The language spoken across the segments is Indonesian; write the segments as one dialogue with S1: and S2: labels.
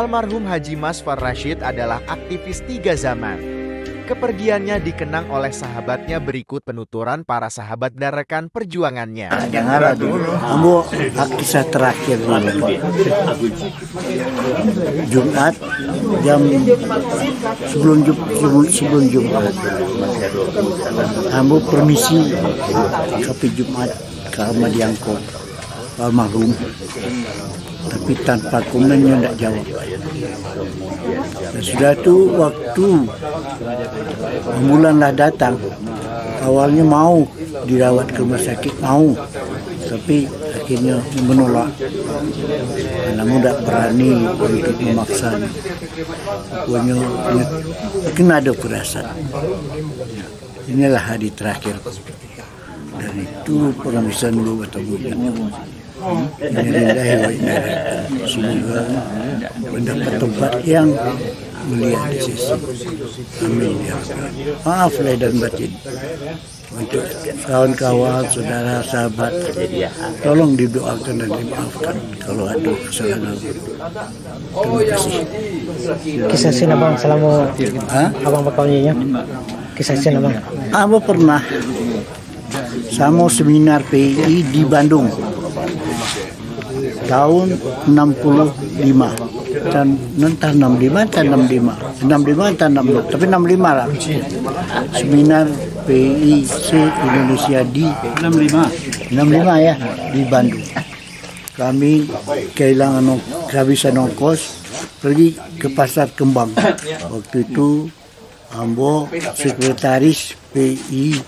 S1: Almarhum Haji Masfar Rashid adalah aktivis tiga zaman. Kepergiannya dikenang oleh sahabatnya berikut penuturan para sahabat dan rekan perjuangannya.
S2: Janganlah dulu, ambo kisah terakhir dulu. Jumat jam sebelum Jumat, ambo permisi kopi Jumat ke Ahmad Yangko almarhum, tapi tanpa komennya tidak jawab. Dan sudah itu waktu ambulanlah datang, awalnya mau dirawat ke rumah sakit, mau, tapi akhirnya menolak karena tidak berani untuk memaksa. Pokoknya mungkin ada perasaan. Inilah hari terakhir, dan itu penghabisan dulu atau bukan. Semoga mendapat tempat yang mulia di sisi. Amin ya Rabbal. Maaf lahir dan batin untuk kawan-kawan, saudara, sahabat, tolong didoakan dan dimaafkan kalau ada kesalahan. Terima kasih.
S3: Kisah sini abang selama abang berkawannya, kisah sini abang.
S2: Abang pernah sama seminar PI di Bandung tahun 65 dan entah 65 atau 66, tapi 65 lah. Seminar PIC Indonesia di 65 ya di Bandung. Kami kehabisan ongkos pergi ke Pasar Kembang. Waktu itu ambo sekretaris PI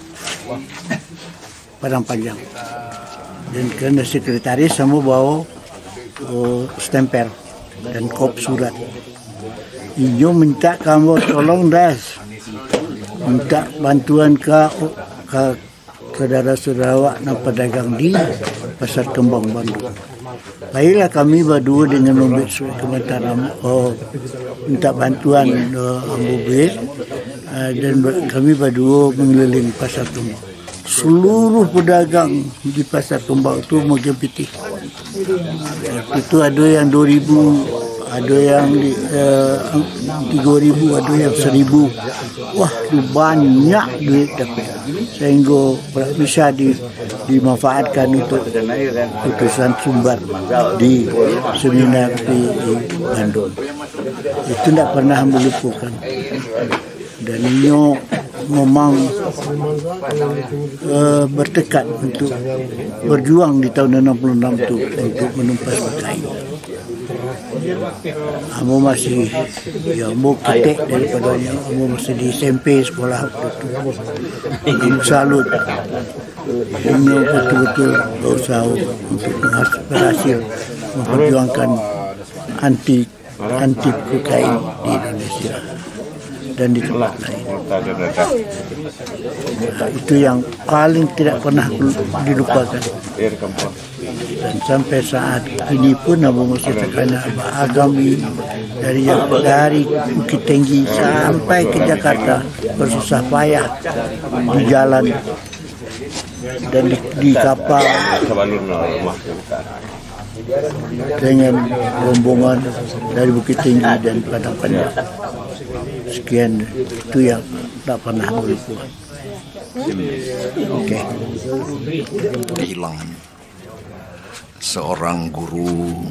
S2: Padang Panjang, dan karena sekretaris sama bawa stempel dan kop surat. Ijo minta kamu tolong minta bantuan ke saudara-saudara dan pedagang di Pasar Kembang Bandung. Baiklah kami berdua dengan membeli surat komentar minta bantuan ambo beli, dan kami berdua mengelilingi Pasar Kembang. Seluruh pedagang di Pasar Kembang itu menggempiti. Itu ada yang 2.000, ada yang 3.000, ada yang 1.000. Wah, banyak duit dapat. Sehingga bisa dimanfaatkan untuk putusan sumber di seminar di Bandung. Itu tidak pernah melupakan. Dan ini memang bertekad untuk berjuang di tahun 66 itu untuk menumpas PKI. Amo masih amo ketek daripadanya, amo masih di SMP sekolah waktu itu. Salut. Ini betul-betul berusaha untuk berhasil memperjuangkan anti PKI di Indonesia dan di tempat lain. Itu yang paling tidak pernah dilupakan. Dan sampai saat ini pun Abu Masih Tekana Agami dari Bukit Tinggi sampai ke Jakarta bersusah payah di jalan dan di kapal dengan rombongan dari Bukit Tinggi dan Padang Panjang. Sekian, itu yang tak pernah melupakan. Oke.
S4: Kehilangan seorang guru,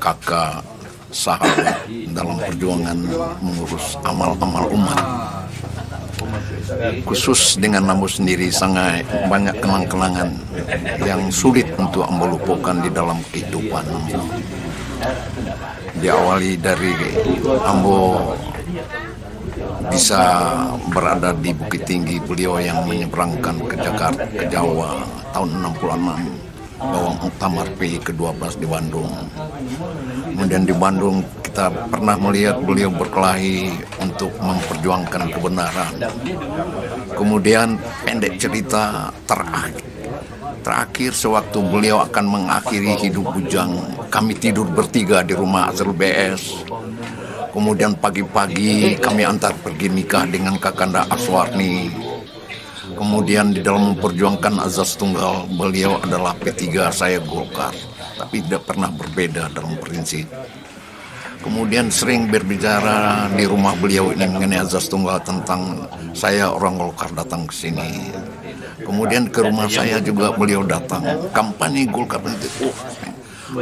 S4: kakak, sahabat dalam perjuangan mengurus amal-amal umat. Khusus dengan Ambo sendiri sangat banyak kenang-kenangan yang sulit untuk Ambo lupakan di dalam kehidupan Ambo. Diawali dari Ambo bisa berada di Bukit Tinggi, beliau yang menyeberangkan ke Jakarta, ke Jawa tahun 66, bawa muktamar PI ke-12 di Bandung. Kemudian di Bandung kita pernah melihat beliau berkelahi untuk memperjuangkan kebenaran. Kemudian pendek cerita terakhir sewaktu beliau akan mengakhiri hidup bujang, kami tidur bertiga di rumah Azrul BS. Kemudian pagi-pagi kami antar pergi nikah dengan Kakanda Aswarni. Kemudian di dalam memperjuangkan azas tunggal, beliau adalah P3, saya Golkar. Tapi tidak pernah berbeda dalam prinsip. Kemudian sering berbicara di rumah beliau ini mengenai azas tunggal tentang saya orang Golkar datang ke sini. Kemudian ke rumah saya juga beliau datang. Kampanye Golkar itu.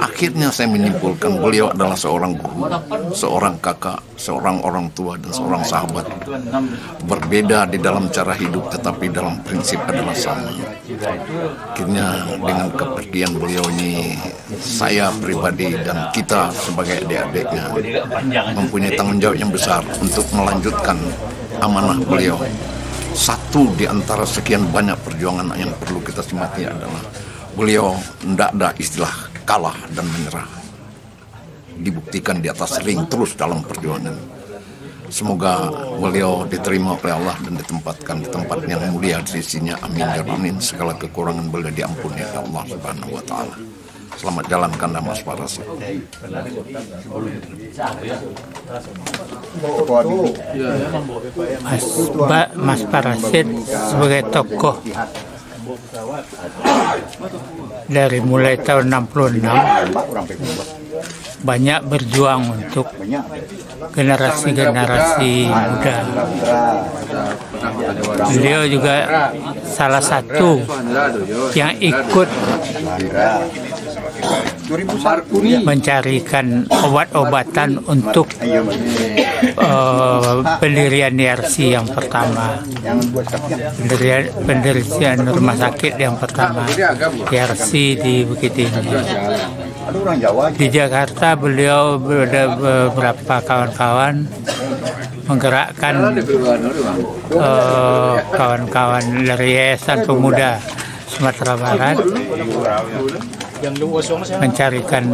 S4: Akhirnya saya menyimpulkan beliau adalah seorang guru, seorang kakak, seorang orang tua, dan seorang sahabat. Berbeda di dalam cara hidup, tetapi dalam prinsip adalah sama. Akhirnya dengan kepergian beliau ini, saya pribadi dan kita sebagai adik-adiknya mempunyai tanggung jawab yang besar untuk melanjutkan amanah beliau. Satu di antara sekian banyak perjuangan yang perlu kita cermati adalah beliau tidak ada istilah kalah dan menyerah. Dibuktikan di atas ring terus dalam perjuangan. Semoga beliau diterima oleh Allah dan ditempatkan di tempat yang mulia di sisinya. Amin ya amin. Segala kekurangan beliau diampuni oleh Allah Subhanahu wa taala. Selamat jalankan Mas Parasit.
S5: Mas Parasit sebagai tokoh dari mulai tahun 66 banyak berjuang untuk generasi-generasi muda. Beliau juga salah satu yang ikut mencarikan obat-obatan untuk pendirian YRC yang pertama, pendirian rumah sakit yang pertama, YRC di Bukit Tinggi. Di Jakarta beliau ada beberapa kawan-kawan menggerakkan kawan-kawan dari Yayasan Pemuda Sumatera Barat mencarikan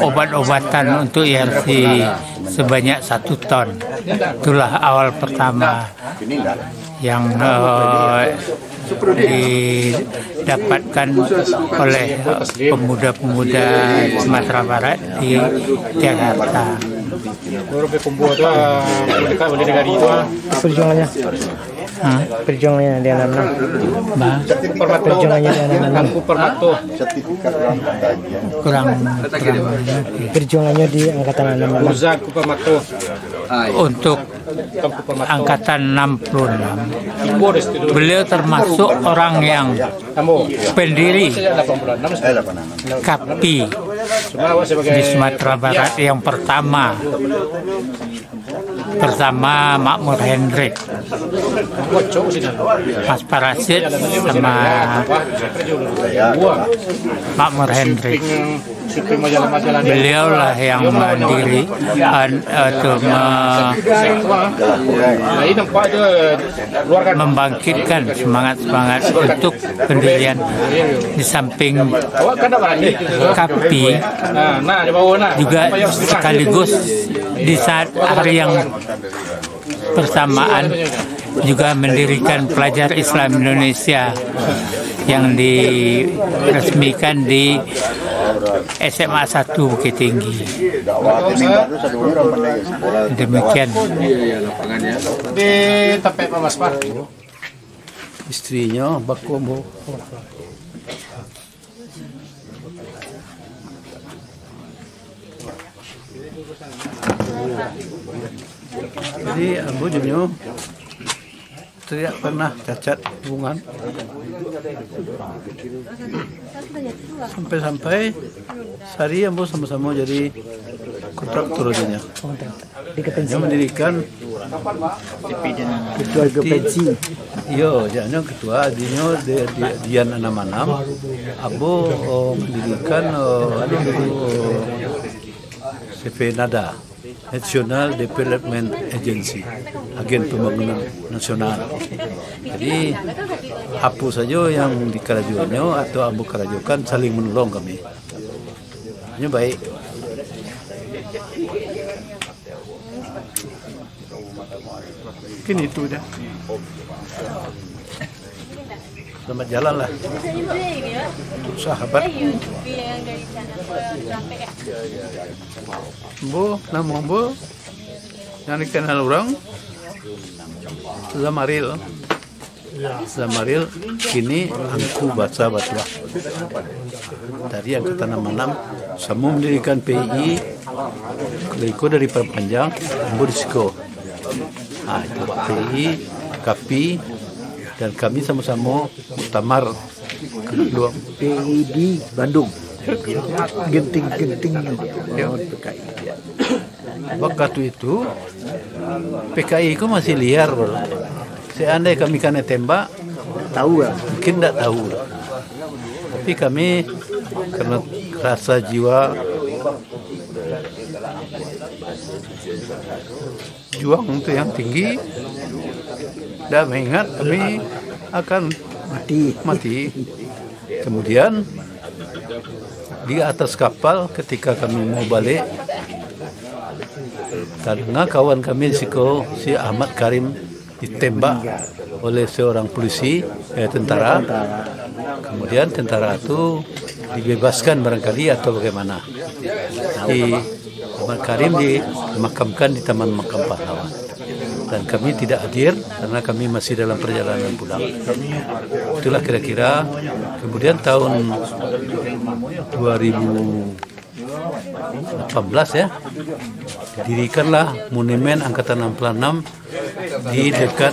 S5: obat-obatan untuk YRC sebanyak 1 ton. Itulah awal pertama yang didapatkan oleh pemuda-pemuda Sumatera Barat di Jakarta.
S3: Perjuangannya. Perjuangannya di 66. Perjuangannya di 66. Kurang. Perjuangannya di angkatan 66.
S5: Untuk angkatan 66, beliau termasuk orang yang pendiri KAPI di Sumatera Barat yang pertama bersama Makmur Hendrik. Mas Parasit sama Makmur Hendrik. Beliaulah yang mandiri untuk membangkitkan semangat-semangat untuk pendirian. Di samping KAPI juga sekaligus di saat hari yang bersamaan juga mendirikan Pelajar Islam Indonesia yang diresmikan di SMA 1 Bukit Tinggi. Demikian.
S6: Di tempat Pak Mas Par.
S2: Istrinya baku ambo. Jadi ambo jadinya tidak pernah cacat hubungan sampai sehari ambo sama-sama jadi kontraktor aja. Dia mendirikan ketua GPC. Yo, jadinya ketua adinya Dian 66. Ambo mendirikan CV NADA, National Development Agency, agen pembangunan nasional. Jadi hapus saja yang di kerajuannya atau ambo kerajukan saling menolong kami. Ini baik. Mungkin itu dah. Selamat jalan lah. Sahabat. Bu, nama bu, yang dikenal orang Zamaril.
S7: Zamaril kini angku baca batwa. Dari angkatan 66 semua mendirikan PI Keliko dari perpanjang Amburisiko. Nah, itu PI, KAPI, dan kami sama-sama muktamar kedua
S2: PI di Bandung. Genting-genting PKI.
S7: Waktu itu PKI itu masih liar, bro. Seandainya kami kena tembak,
S2: Tahu ya?
S7: mungkin tidak tahu. Tapi kami karena rasa jiwa juang untuk yang tinggi, dan mengingat kami akan mati. Kemudian di atas kapal ketika kami mau balik, karena kawan kami si Ahmad Karim ditembak oleh seorang polisi, tentara. Kemudian tentara itu dibebaskan barangkali atau bagaimana. Ahmad Karim dimakamkan di Taman Makam Pahlawan. Dan kami tidak hadir karena kami masih dalam perjalanan pulang. Itulah kira-kira. Kemudian tahun 2018 ya, didirikanlah monumen Angkatan 66 di dekat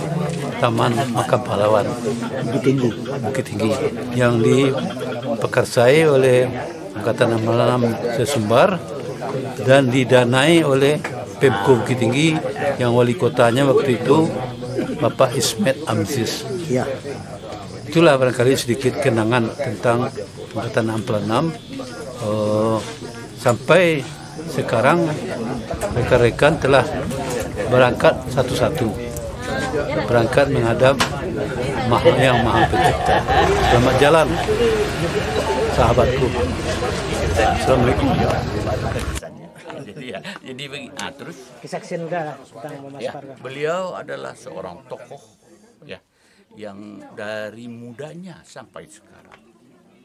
S7: Taman Makam Pahlawan Bukit Tinggi yang dipekersai oleh Angkatan 66 Sesumbar dan didanai oleh Pemko Bukit Tinggi yang wali kotanya waktu itu Bapak Ismet Amziz.
S2: Ya.
S7: Itulah barangkali sedikit kenangan tentang Angkatan 66. Sampai sekarang rekan-rekan telah berangkat satu-satu, berangkat menghadap Yang Maha Pencipta. Selamat jalan, sahabatku. Assalamualaikum.
S8: Jadi terus
S3: Kesaksian udah tentang Mas
S8: ya,
S3: Parga.
S8: beliau adalah seorang tokoh ya yang dari mudanya sampai sekarang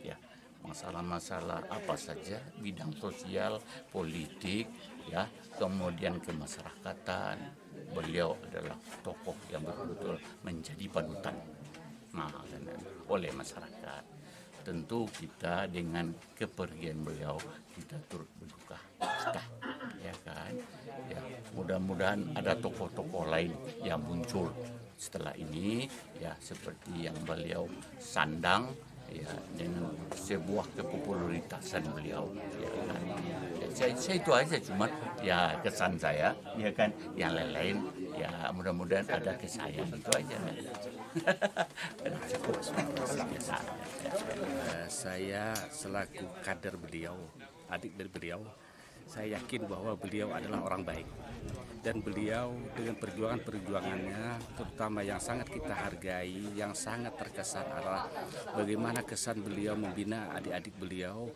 S8: ya, masalah-masalah apa saja bidang sosial, politik ya, kemudian kemasyarakatan, beliau adalah tokoh yang betul-betul menjadi panutan oleh masyarakat. Tentu kita dengan kepergian beliau kita turut berduka cita, ya kan? Ya, mudah-mudahan ada tokoh-tokoh lain yang muncul setelah ini, ya seperti yang beliau sandang, ya dengan sebuah kepopularitasan beliau, ya kan? Ya, saya itu aja cuma ya kesan saya, ya kan? Yang lain-lain ya mudah-mudahan ada ke saya, itu aja.
S9: Saya selaku kader beliau, adik dari beliau, saya yakin bahwa beliau adalah orang baik. Dan beliau dengan perjuangannya, terutama yang sangat kita hargai, yang sangat terkesan adalah bagaimana kesan beliau membina adik-adik beliau,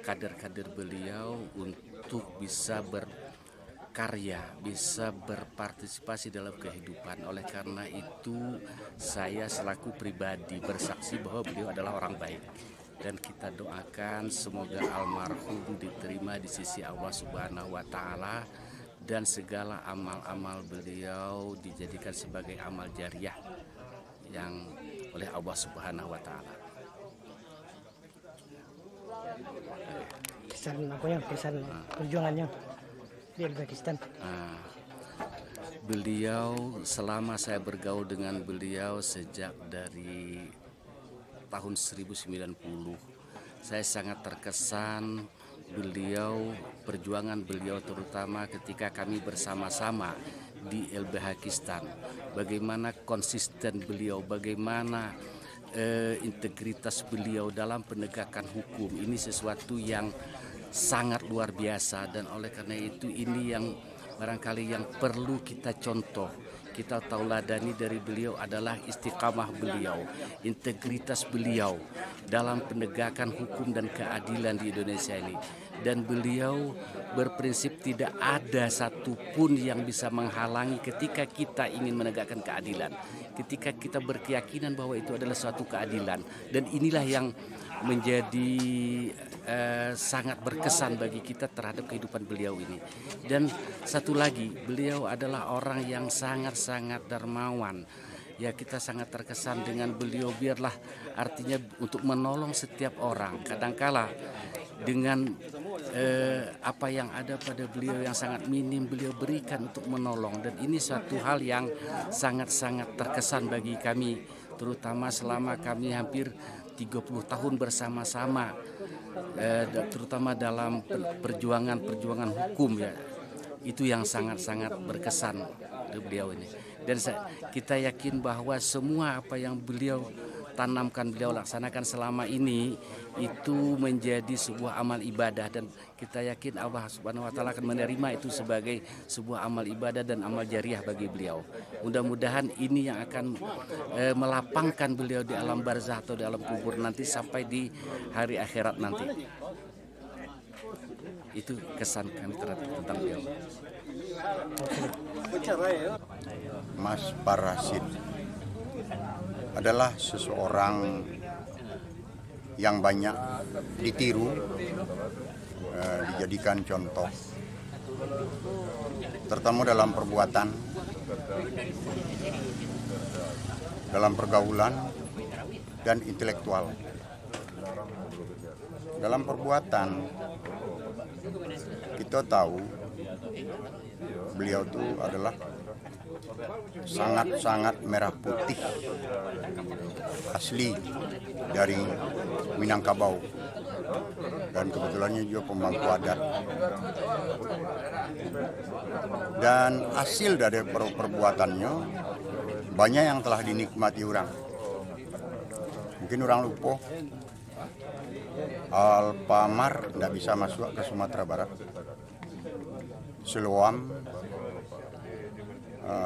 S9: kader-kader beliau untuk bisa berkarya, bisa berpartisipasi dalam kehidupan. Oleh karena itu, saya selaku pribadi bersaksi bahwa beliau adalah orang baik. Dan kita doakan semoga almarhum diterima di sisi Allah Subhanahu wa Ta'ala, dan segala amal-amal beliau dijadikan sebagai amal jariah yang oleh Allah Subhanahu wa Ta'ala.
S3: Kesan apa yang kesan perjuangannya di Uzbekistan?
S9: Beliau selama saya bergaul dengan beliau sejak dari tahun 1090, saya sangat terkesan beliau, perjuangan beliau terutama ketika kami bersama-sama di Uzbekistan. Bagaimana konsisten beliau, bagaimana integritas beliau dalam penegakan hukum. Ini sesuatu yang sangat luar biasa, dan oleh karena itu ini yang barangkali yang perlu kita contoh, kita tauladani dari beliau adalah istiqamah beliau, integritas beliau dalam penegakan hukum dan keadilan di Indonesia ini. Dan beliau berprinsip tidak ada satupun yang bisa menghalangi ketika kita ingin menegakkan keadilan, ketika kita berkeyakinan bahwa itu adalah suatu keadilan. Dan inilah yang menjadi sangat berkesan bagi kita terhadap kehidupan beliau ini. Dan satu lagi, beliau adalah orang yang sangat-sangat dermawan, ya kita sangat terkesan dengan beliau. Biarlah artinya untuk menolong setiap orang. Kadangkala dengan apa yang ada pada beliau yang sangat minim, beliau berikan untuk menolong. Dan ini suatu hal yang sangat-sangat terkesan bagi kami, terutama selama kami hampir 30 tahun bersama-sama, terutama dalam perjuangan hukum ya. Itu yang sangat-sangat berkesan dari beliau ini. Dan kita yakin bahwa semua apa yang beliau tanamkan, beliau laksanakan selama ini itu menjadi sebuah amal ibadah, dan kita yakin Allah Subhanahu wa taala akan menerima itu sebagai sebuah amal ibadah dan amal jariah bagi beliau. Mudah-mudahan ini yang akan melapangkan beliau di alam barzah atau di alam kubur nanti sampai di hari akhirat nanti. Itu kesan kami tentang beliau.
S10: Mas Parasit adalah seseorang yang banyak ditiru, dijadikan contoh, terutama dalam perbuatan, dalam pergaulan, dan intelektual. Dalam perbuatan, kita tahu beliau itu adalah sangat-sangat merah putih, asli dari Minangkabau, dan kebetulannya juga pemangku adat. Dan hasil dari perbuatannya banyak yang telah dinikmati orang. Mungkin orang lupa, Alfamart tidak bisa masuk ke Sumatera Barat. Siloam,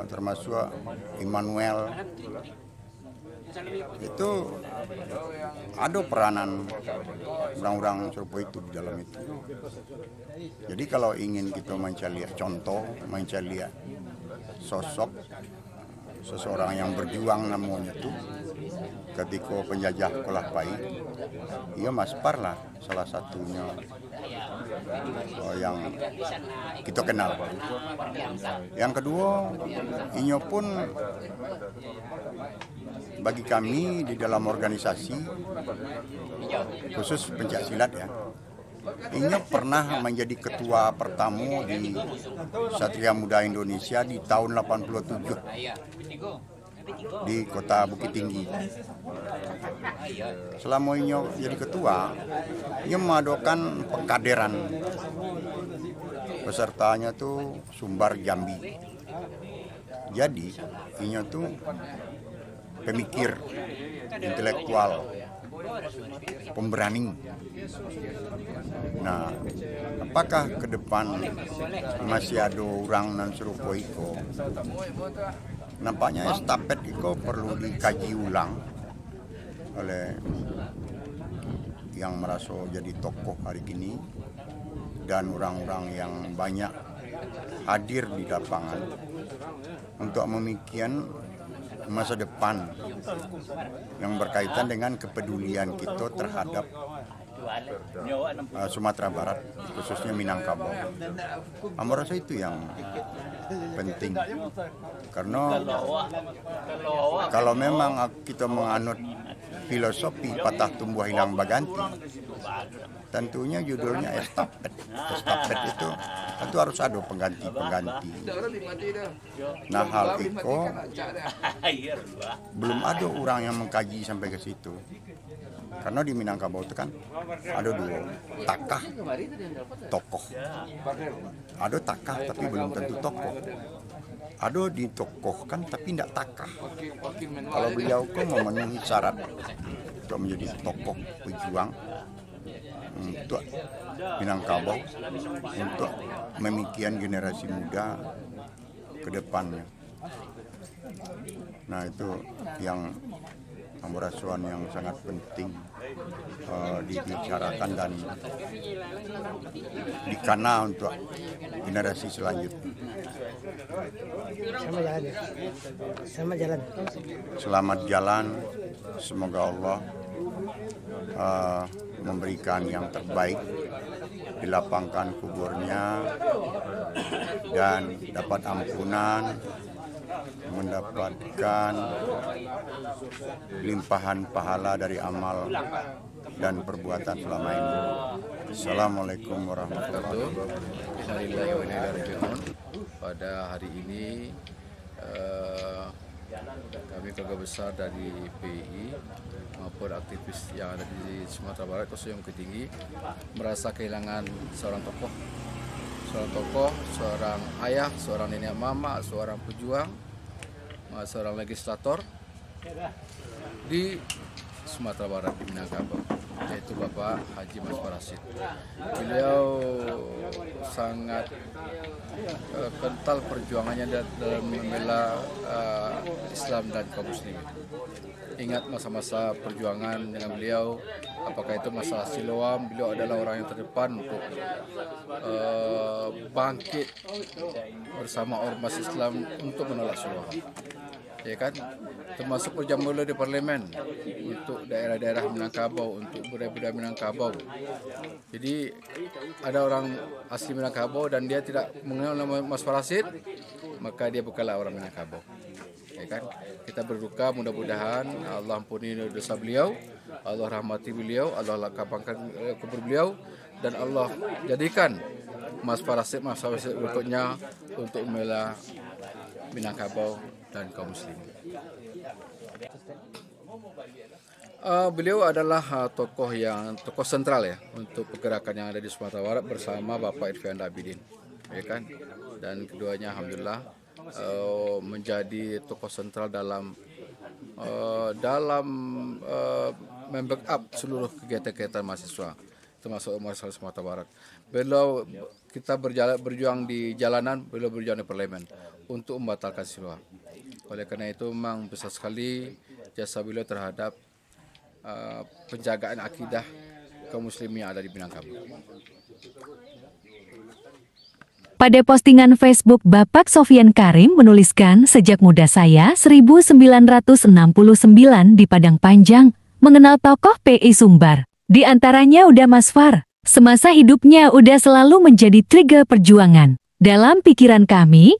S10: termasuk Immanuel, itu ada peranan orang-orang Surabaya itu di dalam itu. Jadi kalau ingin kita mencari contoh, mencari sosok seseorang yang berjuang namanya itu ketika penjajah Kolapai, iya Mas Par lah salah satunya yang kita kenal. Yang kedua, inyo pun bagi kami di dalam organisasi khusus pencak silat ya, inyo pernah menjadi ketua pertama di Satria Muda Indonesia di tahun 87 di kota Bukit Tinggi. Selama inyo jadi ketua, inyo mengadakan pengkaderan. Pesertanya tuh Sumbar Jambi. Jadi inyo tuh pemikir, intelektual, pemberani. Nah, apakah ke depan masih ada orang nan Surabaya itu? Nampaknya estafet itu perlu dikaji ulang oleh yang merasa jadi tokoh hari ini dan orang-orang yang banyak hadir di lapangan untuk memikirkan masa depan yang berkaitan dengan kepedulian kita terhadap Sumatera Barat, khususnya Minangkabau. Aku rasa itu yang penting, karena kalau memang kita menganut filosofi patah tumbuh hilang baganti, tentunya judulnya estafet. Estafet itu harus ada pengganti-pengganti. Nah, hal itu belum ada orang yang mengkaji sampai ke situ. Karena di Minangkabau itu kan ada dua, takah, tokoh. Ada takah tapi belum tentu tokoh. Ada ditokohkan tapi tidak takah. Kalau beliau kok memenuhi syarat untuk menjadi tokoh pejuang untuk Minangkabau, untuk memikirkan generasi muda ke depannya. Nah, itu yang pemberasuan yang sangat penting dibicarakan dan dikana untuk generasi selanjutnya. Selamat jalan. Semoga Allah memberikan yang terbaik, dilapangkan kuburnya dan dapat ampunan mendapatkan limpahan pahala dari amal dan perbuatan selama ini. Assalamualaikum warahmatullahi wabarakatuh.
S11: Pada hari ini kami keluarga besar dari PII maupun aktivis yang ada di Sumatera Barat khususnya Bukit Tinggi merasa kehilangan seorang tokoh, seorang ayah, seorang nenek mama, seorang pejuang, seorang legislator di Sumatera Barat di Minangkabau, yaitu Bapak Haji Masfar Rashid. Beliau sangat kental perjuangannya dalam membela Islam dan kaum muslimin. Ingat masa-masa perjuangan dengan beliau, apakah itu masalah Siloam, beliau adalah orang yang terdepan untuk bangkit bersama ormas Islam untuk menolak Siloam. Ya kan, termasuk perjuangan beliau di parlemen untuk daerah-daerah Minangkabau, untuk budaya-budaya Minangkabau. Jadi ada orang asli Minangkabau dan dia tidak mengenal nama Masfar Rashid, maka dia bukanlah orang Minangkabau. Ya kan, kita berduka, mudah-mudahan Allah ampuni dosa beliau, Allah rahmati beliau, Allah lapangkan kubur beliau, dan Allah jadikan Masfar Rashid berikutnya untuk membela Minangkabau dan kaum muslimin. Beliau adalah tokoh sentral ya untuk pergerakan yang ada di Sumatera Barat bersama Bapak Irfan Abidin, ya kan? Dan keduanya alhamdulillah menjadi tokoh sentral dalam membackup seluruh kegiatan-kegiatan mahasiswa termasuk mahasiswa Sumatera Barat. Beliau kita berjuang di jalanan, beliau berjuang di parlemen untuk membatalkan Siloam. Oleh karena itu memang besar sekali jasa beliau terhadap penjagaan akidah kaum muslimin yang ada di Minangkabau.
S12: Pada postingan Facebook, Bapak Sofyan Karim menuliskan, sejak muda saya 1969 di Padang Panjang mengenal tokoh PI Sumbar. Di antaranya Uda Masfar. Semasa hidupnya Uda selalu menjadi trigger perjuangan. Dalam pikiran kami,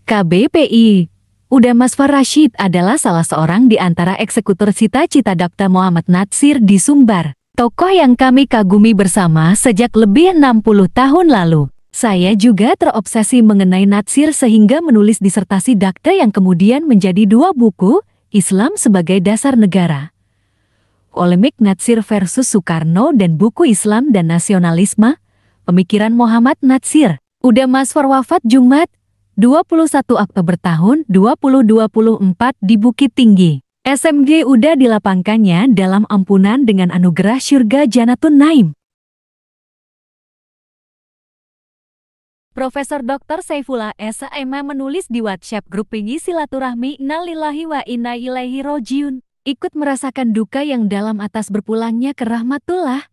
S12: KBPI, Uda Masfar Rashid adalah salah seorang di antara eksekutor cita-cita Dr. Muhammad Natsir di Sumbar. Tokoh yang kami kagumi bersama sejak lebih 60 tahun lalu. Saya juga terobsesi mengenai Natsir sehingga menulis disertasi dakta yang kemudian menjadi 2 buku, Islam sebagai Dasar Negara, Polemik Natsir versus Soekarno, dan buku Islam dan Nasionalisme, Pemikiran Muhammad Natsir. Uda Masfar wafat Jumat, 21 Oktober tahun 2024 di Bukit Tinggi. SMG Uda dilapangkannya dalam ampunan dengan anugerah Syurga Janatun Naim. Profesor Dr. Saifullah S.M. menulis di WhatsApp grup PII Silaturahmi, Innalillahi wa inna ilaihi rojiun. Ikut merasakan duka yang dalam atas berpulangnya ke rahmatullah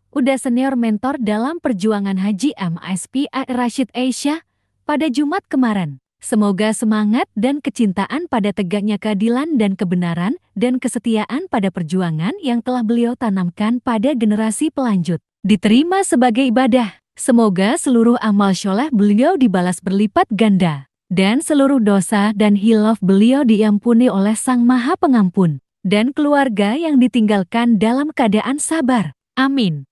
S12: Uda senior mentor dalam perjuangan Haji MSP Rashid Aisyah pada Jumat kemarin. Semoga semangat dan kecintaan pada tegaknya keadilan dan kebenaran dan kesetiaan pada perjuangan yang telah beliau tanamkan pada generasi pelanjut diterima sebagai ibadah. Semoga seluruh amal soleh beliau dibalas berlipat ganda, dan seluruh dosa dan hilaf beliau diampuni oleh Sang Maha Pengampun, dan keluarga yang ditinggalkan dalam keadaan sabar. Amin.